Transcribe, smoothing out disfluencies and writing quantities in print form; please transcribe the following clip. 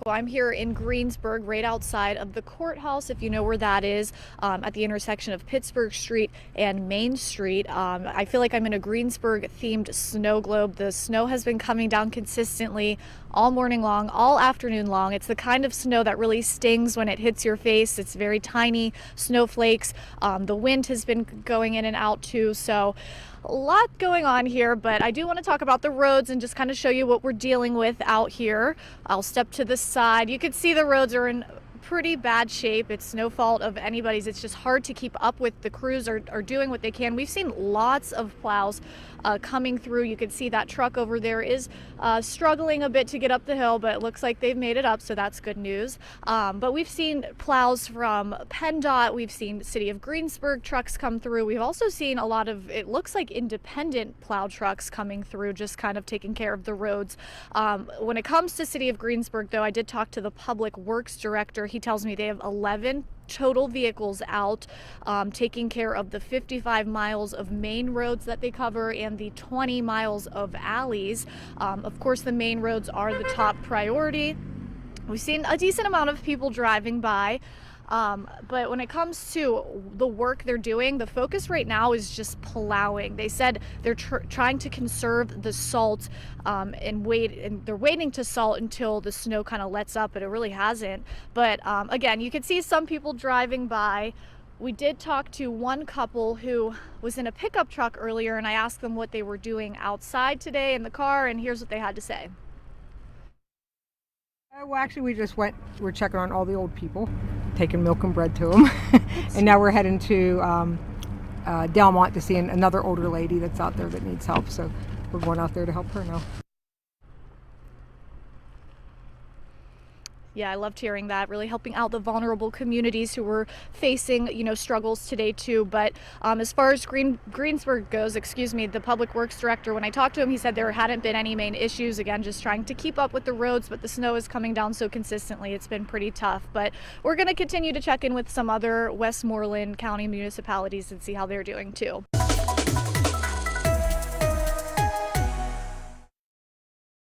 I'm here in Greensburg, right outside of the courthouse, if you know where that is, at the intersection of Pittsburgh Street and Main Street. I feel like I'm in a Greensburg themed snow globe. The snow has been coming down consistently all morning long, all afternoon long. It's the kind of snow that really stings when it hits your face. It's very tiny snowflakes. The wind has been going in and out too, so a lot going on here, but I do want to talk about the roads and just kind of show you what we're dealing with out here. I'll step to the side. You can see the roads are in pretty bad shape. It's no fault of anybody's. It's just hard to keep up with. The crews are doing what they can. We've seen lots of plows coming through. You can see that truck over there is struggling a bit to get up the hill, but it looks like they've made it up, so that's good news. But we've seen plows from PennDOT. We've seen City of Greensburg trucks come through. We've also seen a lot of, it looks like, independent plow trucks coming through, just kind of taking care of the roads. When it comes to City of Greensburg, though, I did talk to the Public Works Director. He tells me they have 11 total vehicles out taking care of the 55 miles of main roads that they cover and the 20 miles of alleys. Of course, the main roads are the top priority. We've seen a decent amount of people driving by. But when it comes to the work they're doing, the focus right now is just plowing. They said they're trying to conserve the salt and they're waiting to salt until the snow kind of lets up, but it really hasn't. But again, you can see some people driving by. We did talk to one couple who was in a pickup truck earlier, and I asked them what they were doing outside today in the car, and here's what they had to say. Well, actually, we're checking on all the old people, taking milk and bread to them. And now we're heading to Delmont to see another older lady that's out there that needs help. So we're going out there to help her now. Yeah, I loved hearing that, really helping out the vulnerable communities who were facing, struggles today too. But as far as Greensburg goes, the Public Works Director, when I talked to him, he said there hadn't been any main issues. Again, just trying to keep up with the roads, but the snow is coming down so consistently, it's been pretty tough. But we're going to continue to check in with some other Westmoreland County municipalities and see how they're doing too.